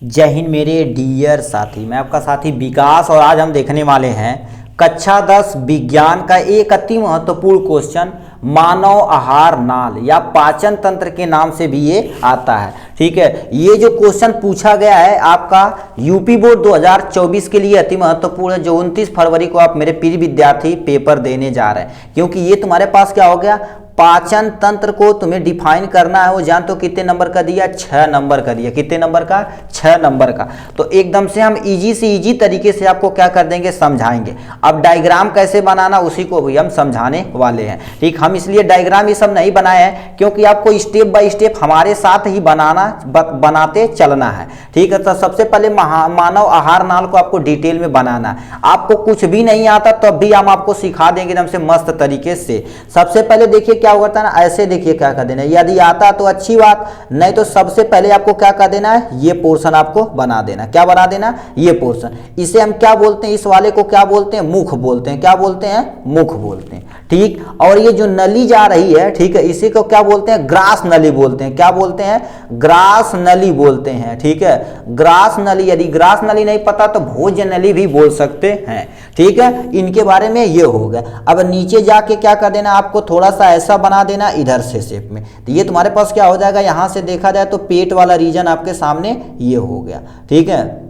जय हिंद मेरे डियर साथी, मैं आपका साथी विकास और आज हम देखने वाले हैं कक्षा 10 विज्ञान का एक अति महत्वपूर्ण क्वेश्चन मानव आहार नाल या पाचन तंत्र के नाम से भी ये आता है। ठीक है, ये जो क्वेश्चन पूछा गया है आपका यूपी बोर्ड 2024 के लिए अति महत्वपूर्ण है, जो 29 फरवरी को आप मेरे प्रिय विद्यार्थी पेपर देने जा रहे हैं। क्योंकि ये तुम्हारे पास क्या हो गया, पाचन तंत्र को तुम्हें डिफाइन करना है। वो जान तो कितने नंबर का दिया, 6 नंबर का दिया। कितने नंबर का, 6 नंबर का। तो एकदम से हम इजी से इजी तरीके से आपको क्या कर देंगे, समझाएंगे। अब डायग्राम कैसे बनाना उसी को भी हम समझाने वाले हैं। ठीक, हम इसलिए डायग्राम ये सब नहीं बनाए हैं क्योंकि आपको स्टेप बाय स्टेप हमारे साथ ही बनाते चलना है। ठीक है, तो सबसे पहले मानव आहार नाल को आपको डिटेल में बनाना है। आपको कुछ भी नहीं आता तो भी हम आपको सिखा देंगे एकदम से मस्त तरीके से। सबसे पहले देखिए क्या होता है ना, ऐसे देखिए क्या कर देना है। यदि आता तो अच्छी बात, नहीं तो सबसे पहले आपको क्या कर देना है, ये पोर्शन आपको बना देना। क्या बना देना, ये पोर्शन। इसे हम क्या बोलते हैं, इस वाले को क्या बोलते हैं, मुख बोलते हैं। क्या बोलते हैं, मुख बोलते हैं। ठीक, और ये जो नली जा रही है, ठीक है, इसी को क्या बोलते हैं, ग्रास नली बोलते हैं। क्या बोलते हैं, ग्रास नली बोलते हैं। ठीक है, ग्रास नली। यदि ग्रास नली नहीं पता तो भोज्य नली भी बोल सकते हैं। ठीक है, इनके बारे में ये हो गया। अब नीचे जाके क्या कर देना, आपको थोड़ा सा ऐसा बना देना इधर से शेप में। तो ये तुम्हारे पास क्या हो जाएगा, यहां से देखा जाए तो पेट वाला रीजन आपके सामने ये हो गया। ठीक है,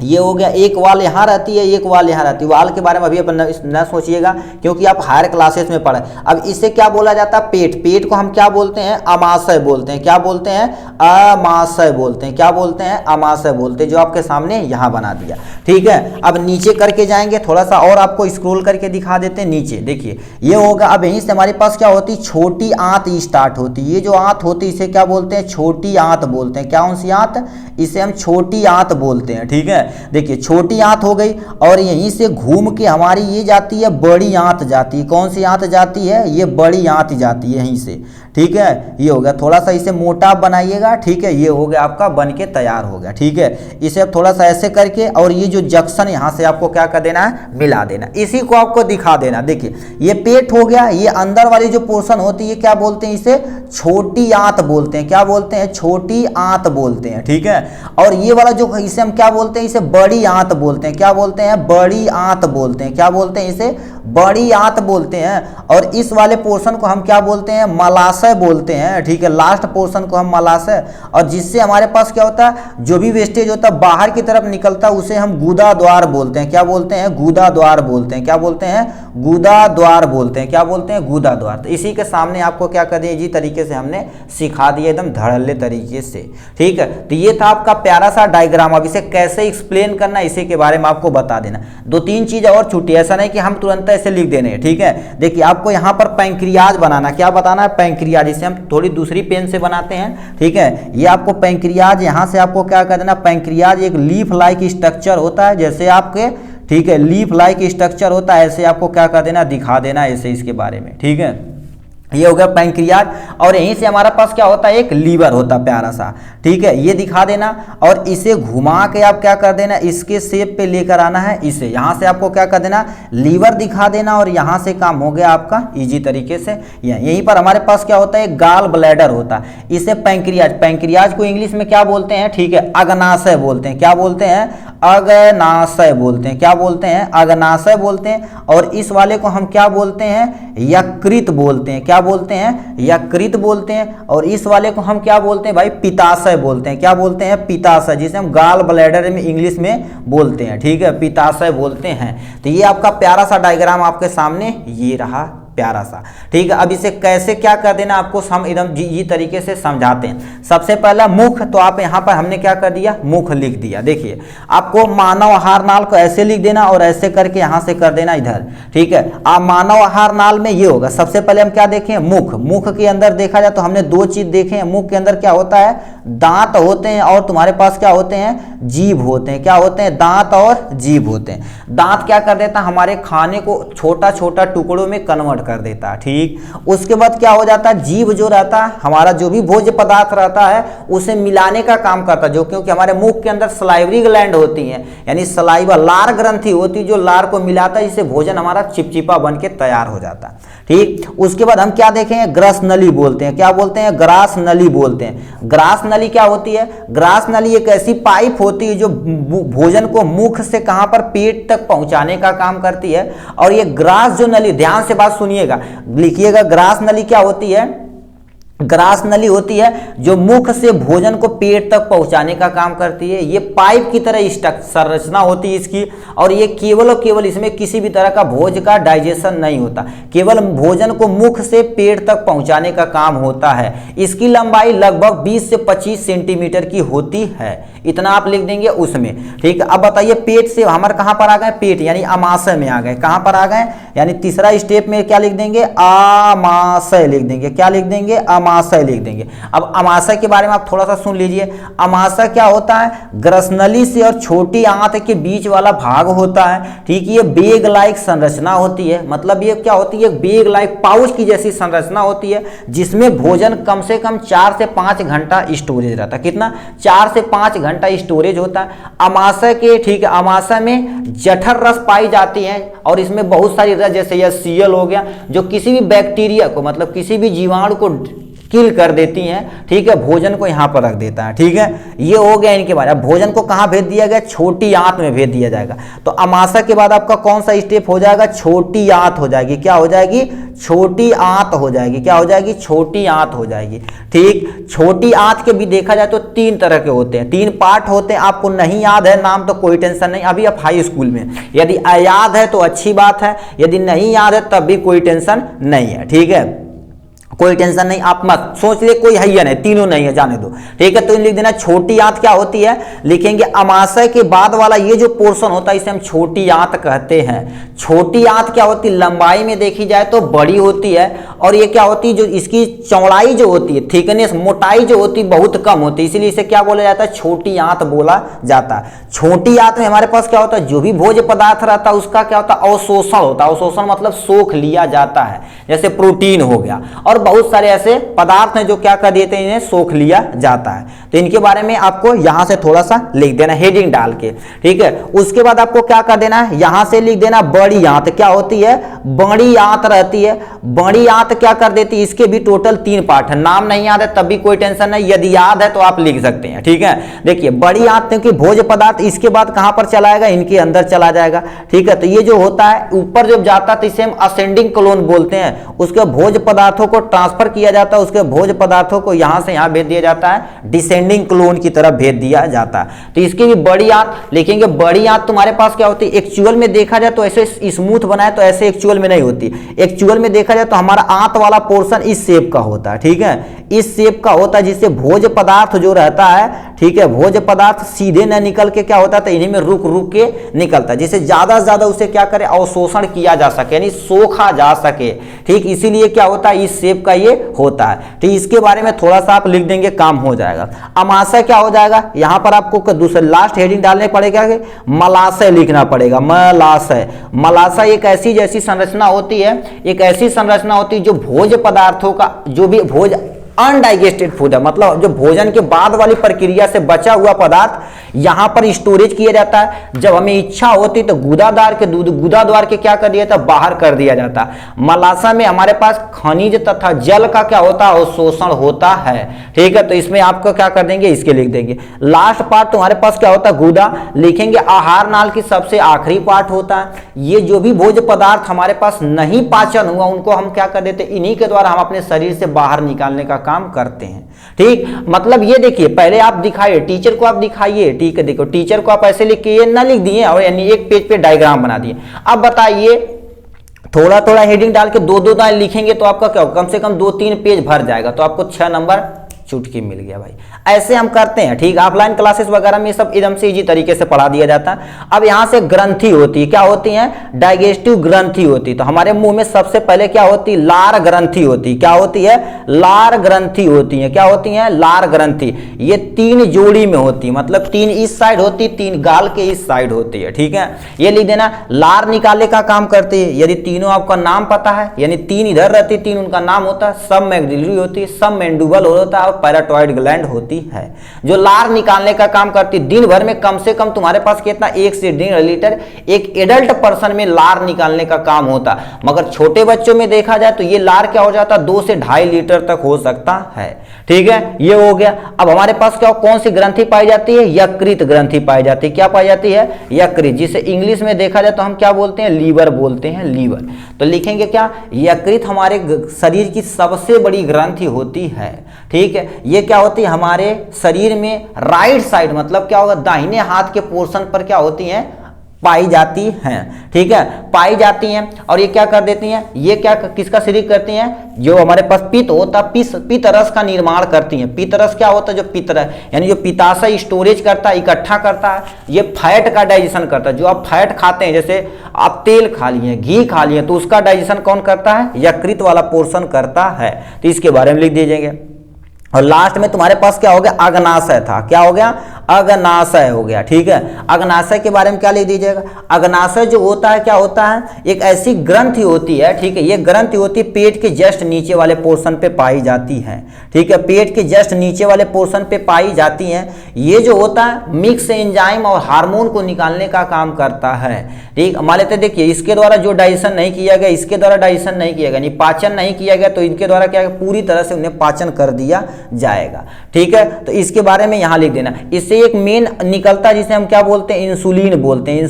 ये हो गया। एक वाल यहाँ रहती है, एक वाल यहाँ रहती है। वाल के बारे में अभी अपन न सोचिएगा क्योंकि आप हायर क्लासेस में पढ़े। अब इसे क्या बोला जाता है, पेट। पेट को हम क्या बोलते हैं, अमाशय बोलते हैं। क्या बोलते हैं, अमाशय बोलते हैं। क्या बोलते हैं, अमाशय बोलते हैं, जो आपके सामने यहाँ बना दिया। ठीक है, अब नीचे करके जाएंगे, थोड़ा सा और आपको स्क्रॉल करके दिखा देते हैं। नीचे देखिए ये होगा। अब यहीं से हमारे पास क्या होती, छोटी आंत स्टार्ट होती है। ये जो आंत होती है इसे क्या बोलते हैं, छोटी आंत बोलते हैं। क्या, कौन सी आंत, इसे हम छोटी आंत बोलते हैं। ठीक है, देखिए छोटी आंत हो गई और यहीं से घूम के हमारी ये जाती है, बड़ी आंत जाती है। कौन सी आंत जाती है, ये बड़ी आंत जाती है यहीं से। ठीक है, ये हो गया। थोड़ा सा इसे मोटा बनाइएगा। ठीक है, ये हो गया आपका बन के तैयार हो गया। ठीक है, इसे अब थोड़ा सा ऐसे करके और ये जो जंक्शन यहाँ से आपको क्या कर देना है, मिला देना। इसी को आपको दिखा देना। देखिए ये पेट हो गया। ये अंदर वाली जो पोर्शन होती है क्या बोलते हैं, इसे छोटी आंत बोलते हैं। क्या बोलते हैं, छोटी आंत बोलते हैं। ठीक है, और ये वाला जो इसे हम क्या बोलते हैं, इसे बड़ी आंत बोलते हैं। क्या बोलते हैं, बड़ी आंत बोलते हैं। क्या बोलते हैं, इसे बड़ी आंत बोलते हैं। और इस वाले पोर्शन को हम क्या बोलते हैं, मलाशय बोलते हैं। ठीक है, लास्ट पोर्शन को हम मलाशय। और जिससे हमारे पास क्या होता है, जो भी वेस्टेज होता है बाहर की तरफ निकलता है उसे हम गुदा द्वार बोलते हैं। क्या बोलते हैं, गुदा द्वार बोलते हैं। क्या बोलते हैं, गुदा द्वार बोलते हैं। क्या बोलते हैं, गुदा द्वार। तो इसी के सामने आपको क्या कर दिया, इसी तरीके से हमने सिखा दिया एकदम धड़ल्ले तरीके से। ठीक है, तो ये था आपका प्यारा सा डायग्राम। अब इसे कैसे एक्सप्लेन करना इसी के बारे में आपको बता देना। 2-3 चीज और छूटी, ऐसा नहीं कि हम तुरंत ऐसे लिख देने हैं। ठीक है, देखिए आपको यहाँ पर पैंक्रियाज बनाना। क्या बताना है, पैंक्रियाज। इसे हम थोड़ी दूसरी पेन से बनाते हैं। ठीक है, ये आपको पैंक्रियाज, यहाँ से आपको क्या कर देना, पैंक्रियाज एक लीफ लाइक स्ट्रक्चर होता है जैसे आपके। ठीक है, लीफ लाइक स्ट्रक्चर होता है, ऐसे आपको क्या कर देना, दिखा देना ऐसे इसके बारे में। ठीक है, ये हो गया पैंक्रियाज। और यहीं से हमारा पास क्या होता है, एक लीवर होता है प्यारा सा। ठीक है, ये दिखा देना और इसे घुमा के आप क्या कर देना, इसके शेप पे लेकर आना है इसे। यहाँ से आपको क्या कर देना, लीवर दिखा देना और यहाँ से काम हो गया आपका इजी तरीके से। यहीं पर हमारे पास क्या होता है, एक गाल ब्लैडर होता है, इसे पैंक्रियाज। पैंक्रियाज को इंग्लिश में क्या बोलते हैं, ठीक है, अग्नाशय बोलते हैं। क्या बोलते हैं, अग्नाशय बोलते हैं। क्या बोलते हैं, अग्नाशय बोलते हैं। और इस वाले को हम क्या बोलते हैं, यकृत बोलते हैं। क्या बोलते हैं, यकृत बोलते हैं। और इस वाले को हम क्या बोलते हैं भाई, पित्ताशय बोलते हैं। क्या बोलते हैं, पित्ताशय, जिसे हम गाल ब्लैडर में इंग्लिश में बोलते हैं। ठीक है, पित्ताशय बोलते हैं। तो ये आपका प्यारा सा डायग्राम आपके सामने ये रहा, प्यारा सा। ठीक है, अब इसे कैसे क्या कर देना आपको हम एकदम जी तरीके से समझाते हैं। सबसे पहला मुख, तो आप यहाँ पर हमने क्या कर दिया, मुख लिख दिया। देखिए आपको मानव आहार नाल को ऐसे लिख देना और ऐसे करके यहाँ से कर देना इधर। ठीक है, आप मानव आहार नाल में ये होगा। सबसे पहले हम क्या देखें, मुख। मुख के अंदर देखा जाए तो हमने 2 चीज देखे हैं। मुख के अंदर क्या होता है, दांत होते हैं और तुम्हारे पास क्या होते हैं, जीभ होते हैं। क्या होते हैं, दांत और जीभ होते हैं। दांत क्या कर देता है, हमारे खाने को छोटा छोटा टुकड़ों में कन्वर्ट बंद कर देता है। ठीक, उसके बाद क्या हो जाता है, जीव जो रहता है हमारा, जो भी भोज्य पदार्थ रहता है उसे मिलाने का काम करता है, जो क्योंकि हमारे मुख के अंदर सलाइवरी ग्लैंड होती है, यानी सलाइवा लार ग्रंथि होती है जो लार को मिलाता है, जिससे भोजन हमारा चिपचिपा बन के तैयार हो जाता है। ठीक, उसके बाद हम क्या देखेंगे, ग्रस नली बोलते हैं। क्या बोलते हैं, ग्रास नली बोलते हैं। ग्रास नली क्या होती है, ग्रास नली एक ऐसी पाइप होती है जो भोजन को मुख से कहां पर, पेट तक पहुंचाने का काम करती है। और ये ग्रास जो नली, ध्यान से बात सुनिएगा, लिखिएगा, ग्रास नली क्या होती है, ग्रास नली होती है जो मुख से भोजन को पेट तक पहुंचाने का काम करती है। ये पाइप की तरह संरचना होती है इसकी, और ये केवल और केवल इसमें किसी भी तरह का भोज का डाइजेशन नहीं होता, केवल भोजन को मुख से पेट तक पहुंचाने का काम होता है। इसकी लंबाई लगभग 20 से 25 सेंटीमीटर की होती है, इतना आप लिख देंगे उसमें। ठीक है, अब बताइए पेट से हमारे कहां पर आ गए, पेट यानी अमाशय में आ गए। कहां पर आ गए, यानी तीसरा स्टेप में क्या लिख देंगे, आमाशय लिख देंगे। क्या लिख देंगे, अमाशय लिख देंगे। अब अमाशय के बारे में आप थोड़ा सा सुन लीजिए। अमाशय क्या होता है, ग्रसनली से और छोटी आंत के बीच वाला भाग होता है। ठीक, ये बेग लाइक संरचना होती है, मतलब ये क्या होती है, बेग लाइक पाउच की जैसी संरचना होती है, जिसमें भोजन कम से कम 4 से 5 घंटा स्टोरेज रहता है। कितना, 4 से 5 घंटा स्टोरेज होता है अमाशय के। ठीक है, अमाशय में जठर रस पाई जाती है, और इसमें बहुत सारी रस, जैसे यह सीएल हो गया, जो किसी भी बैक्टीरिया को, मतलब किसी भी जीवाणु को किल कर देती हैं। ठीक है, भोजन को यहाँ पर रख देता है। ठीक है, ये हो गया इनके बारे में। भोजन को कहाँ भेज दिया गया, छोटी आंत में भेज दिया जाएगा। तो अमाशय के बाद आपका कौन सा स्टेप हो जाएगा, छोटी आंत हो जाएगी। क्या हो जाएगी, छोटी आंत हो जाएगी। क्या हो जाएगी, छोटी आंत हो जाएगी। ठीक, छोटी आंत के भी देखा जाए तो 3 तरह के होते हैं, 3 पार्ट होते हैं। आपको नहीं याद है नाम तो कोई टेंशन नहीं, अभी आप हाई स्कूल में, यदि याद है तो अच्छी बात है, यदि नहीं याद है तब भी कोई टेंशन नहीं है। ठीक है, कोई टेंशन नहीं, आप मत सोच ले कोई है या नहीं, तीनों नहीं है, जाने दो। ठीक है, तो लिख देना छोटी आंत क्या होती है, लिखेंगे अमाशय के बाद वाला ये जो पोर्शन होता है इसे हम छोटी आंत कहते हैं। छोटी आंत क्या होती है, लंबाई में देखी जाए तो बड़ी होती है, और ये क्या होती है, जो इसकी चौड़ाई जो होती है, थिकनेस, मोटाई जो होती है बहुत कम होती है, इसीलिए इसे क्या बोला जाता है, छोटी आंत बोला जाता है। छोटी आंत में हमारे पास क्या होता है, जो भी भोज्य पदार्थ रहता है उसका क्या होता है, अवशोषण होता है। अवशोषण मतलब सोख लिया जाता है, जैसे प्रोटीन हो गया, और बहुत सारे ऐसे पदार्थ हैं जो क्या कर देते हैं, इन्हें सोख लिया जाता है। तो इनके बारे में आपको यहां से थोड़ा सा लिख देना हेडिंग डाल के। ठीक है, उसके बाद आपको क्या कर देना है, यहां से लिख देना बड़ी आंत। क्या होती है, बड़ी आंत रहती है। बड़ी आंत क्या कर देती है, इसके भी टोटल 3 पार्ट है। नाम नहीं याद है तब भी कोई टेंशन नहीं, यदि याद है तो आप लिख सकते हैं। ठीक है, देखिए बड़ी आंत क्योंकि भोज्य पदार्थ इसके बाद कहां पर चला जाएगा, इनके अंदर चला जाएगा। ठीक है, तो ये जो होता है ऊपर जब जाता है तो इसे हम असेंडिंग कोलोन बोलते हैं। उसके भोज्य पदार्थों को ट्रांसफर किया जाता है, उसके भोज्य पदार्थों को यहां से यहां भेज दिया जाता है, डिसेंडिंग क्लोन की तरफ भेज दिया जाता है। तो इसकी भी बड़ी आंत लिखेंगे। बड़ी आंत तुम्हारे पास क्या होती है, एक्चुअल में देखा जाए तो ऐसे स्मूथ बनाए तो ऐसे एक्चुअल में नहीं होती। एक्चुअल में देखा जाए तो हमारा आंत वाला पोर्शन इस शेप का होता है। ठीक है, इस शेप का होता है, जिससे भोज्य पदार्थ जो रहता है, ठीक है, भोज्य पदार्थ सीधे न निकल के क्या होता है, तो इन्हीं में रुक रुक के निकलता है, जिससे ज्यादा से ज्यादा उसे क्या करे, अवशोषण किया जा सके, यानी सोखा जा सके। ठीक, इसीलिए क्या होता है, इस शेप का ये होता है। ठीक, इसके बारे में थोड़ा सा आप लिख देंगे, काम हो जाएगा। अमाशय क्या हो जाएगा, यहां पर आपको दूसरे लास्ट हेडिंग डालने पड़ेगा कि मलाशय लिखना पड़ेगा। मलाशय, मलाशय एक ऐसी जैसी संरचना होती है, एक ऐसी संरचना होती है जो भोज्य पदार्थों का, जो भी भोज अनडाइजेस्टेड फूड है, मतलब जो भोजन के बाद वाली प्रक्रिया से बचा हुआ पदार्थ यहां पर स्टोरेज किया जाता है। जब हमें इच्छा होती तो गुदाद्वार के क्या कर दिया था, बाहर कर दिया जाता। मलाशय में हमारे पास खनिज तथा जल का क्या होता है, अवशोषण होता है। ठीक है, तो इसमें आपको क्या कर देंगे, इसके लिख देंगे। लास्ट पार्ट तुम्हारे पास क्या होता है, गुदा लिखेंगे। आहार नाल की सबसे आखिरी पार्ट होता है। ये जो भी भोज्य पदार्थ हमारे पास नहीं पाचन हुआ उनको हम क्या कर देते, इन्हीं के द्वारा हम अपने शरीर से बाहर निकालने का काम करते हैं। ठीक, मतलब ये देखिए, पहले आप दिखाइए, टीचर को आप दिखाइए। ठीक है, देखो टीचर को आप ऐसे लिख के ये ना लिख दिए और यानी एक पेज पे डायग्राम बना दिए। अब बताइए, थोड़ा थोड़ा हेडिंग डाल के 2-2 लाइन लिखेंगे तो आपका क्या होगा, कम से कम 2-3 पेज भर जाएगा, तो आपको 6 नंबर चुटकी मिल गया भाई। ऐसे हम करते हैं, ठीक। ऑफलाइन क्लासेस वगैरह में सब एकदम से इजी तरीके से पढ़ा दिया जाता है। अब यहाँ से ग्रंथि होती है, क्या होती है? डाइजेस्टिव ग्रंथि होती है। तो हमारे मुंह में सबसे पहले क्या होती है? लार ग्रंथि होती है। क्या होती है? लार ग्रंथि होती है। क्या होती है? लार ग्रंथि। ये 3 जोड़ी में होती है, मतलब 3 इस साइड होती है, 3 गाल के इस साइड होती है, ठीक है। ये लिख देना, लार निकालने का काम करती है। यदि तीनों आपका नाम पता है, यानी 3 इधर रहती है, 3 उनका नाम होता है, सब मैग्जिलरी होती है, सब मैंडुबल होता है और पैराटॉइड ग्लैंड होती है, जो लार निकालने का काम करती है। दिन भर में कम से कम तुम्हारे पास कितना? 1 से 1.5 लीटर एक एडल्ट पर्सन में लार निकालने का काम होता। मगर छोटे बच्चों में देखा जाए तो ये लार क्या हो जाता? 2 से 2.5 लीटर तक हो सकता है, ठीक है। ये हो गया। अब हमारे पास क्या, कौन सी ग्रंथि पाई जाती है? यकृत ग्रंथि पाई जाती है। क्या पाई जाती है? यकृत, जिसे इंग्लिश में देखा जाए तो हम क्या बोलते हैं? लीवर बोलते हैं, लीवर। तो लिखेंगे क्या? यकृत हमारे शरीर की सबसे बड़ी ग्रंथि होती है, ठीक है। ये क्या होती है? हमारे शरीर में राइट साइड, मतलब क्या होगा? दाहिने हाथ के पोर्शन पर क्या होती है? पाई जाती हैं, ठीक है, पाई जाती हैं। और ये क्या कर देती हैं? ये क्या किसका शरीर करती हैं? जो हमारे पास पित्त होता है, पित्त रस का निर्माण करती हैं। पित्त रस क्या होता है? जो पित्त रस यानी जो पित्ताशय स्टोरेज करता है, इकट्ठा करता है, ये फैट का डाइजेशन करता है। जो आप फैट खाते हैं, जैसे आप तेल खा लिए, घी खा लिए, तो उसका डाइजेशन कौन करता है? यकृत वाला पोर्शन करता है। तो इसके बारे में लिख दीजिएगा। और लास्ट में तुम्हारे पास क्या हो गया? अग्नाशय था। क्या हो गया? अग्नाशय हो गया, ठीक है। अग्नाशय के बारे में क्या लिख दीजिएगा? अग्नाशय जो होता है, क्या होता है? एक ऐसी ग्रंथि होती है, ठीक है। ये ग्रंथि होती है पेट के जस्ट नीचे वाले पोर्शन पे पाई जाती है, ठीक है। पेट के जस्ट नीचे वाले पोर्शन पे पाई जाती है। ये जो होता है मिक्स एंजाइम और हार्मोन को निकालने का काम करता है, ठीक। मान लेते देखिए, इसके द्वारा जो डाइजेशन नहीं किया गया, इसके द्वारा डाइजेशन नहीं किया गया, यानी पाचन नहीं किया गया, तो इनके द्वारा क्या पूरी तरह से उन्हें पाचन कर दिया जाएगा, ठीक है। तो इसके बारे में यहां लिख देना। इससे एक मेन निकलता है जिसे हम क्या बोलते हैं? इंसुलिन बोलते हैं।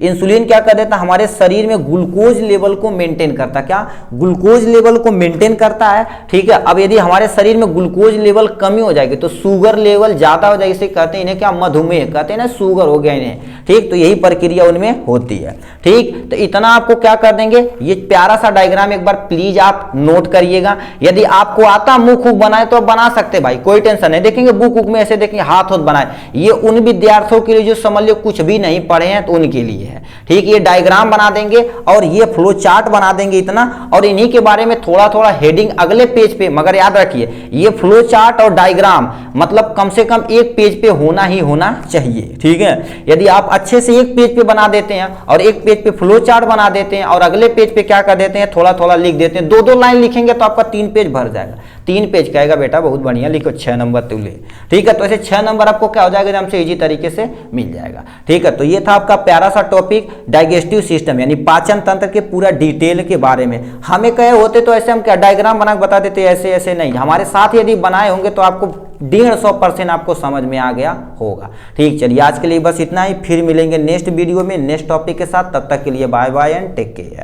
इंसुलिन क्या कर देता है? हमारे शरीर में ग्लूकोज लेवल को मेंटेन करता है। क्या? ग्लूकोज लेवल को मेंटेन करता है, ठीक है। अब यदि हमारे शरीर में ग्लूकोज लेवल कमी हो जाएगी तो शुगर लेवल ज्यादा हो जाएगी, इसे कहते हैं, इन्हें क्या? मधुमेह कहते हैं ना, शुगर हो गया इन्हें, ठीक। तो यही प्रक्रिया उनमें होती है, ठीक। तो इतना आपको क्या कर देंगे? ये प्यारा सा डायग्राम एक बार प्लीज आप नोट करिएगा। यदि आपको आता मुख बनाए तो बना सकते भाई, कोई टेंशन नहीं। देखेंगे बुक में ऐसे देखेंगे हाथ बनाए, ये उन विद्यार्थियों के लिए जो समझ लो कुछ भी नहीं पढ़े हैं तो उनके लिए है, ठीक। ये डायग्राम बना देंगे और ये फ्लो चार्ट बना देंगे इतना, और इन्हीं के बारे में थोड़ा थोड़ा हेडिंग अगले पेज पे। मगर याद रखिए, ये फ्लो चार्ट और डायग्राम मतलब कम से कम एक पेज पे होना ही होना चाहिए, ठीक है। यदि आप अच्छे से एक पेज पे बना देते हैं और एक पेज पे फ्लो चार्ट बना देते हैं और अगले पेज पे क्या कर देते हैं? थोड़ा थोड़ा लिख देते हैं। 2-2 लाइन लिखेंगे तो आपका 3 पेज भर जाएगा। 3 पेज कहेगा बेटा बहुत बढ़िया, लिखो 6 नंबर तुले, ठीक है। तो ऐसे 6 नंबर आपको क्या हो जाएगा? हमसे इजी तरीके से मिल जाएगा, ठीक है। तो ये था आपका प्यारा सा टॉपिक, डाइजेस्टिव सिस्टम यानी पाचन तंत्र के पूरा डिटेल के बारे में। हमें कहे होते तो ऐसे हम क्या डायग्राम बना बता देते, ऐसे ऐसे नहीं। हमारे साथ यदि बनाए होंगे तो आपको 150% आपको समझ में आ गया होगा, ठीक। चलिए आज के लिए बस इतना ही, फिर मिलेंगे नेक्स्ट वीडियो में नेक्स्ट टॉपिक के साथ। तब तक के लिए bye bye and take care.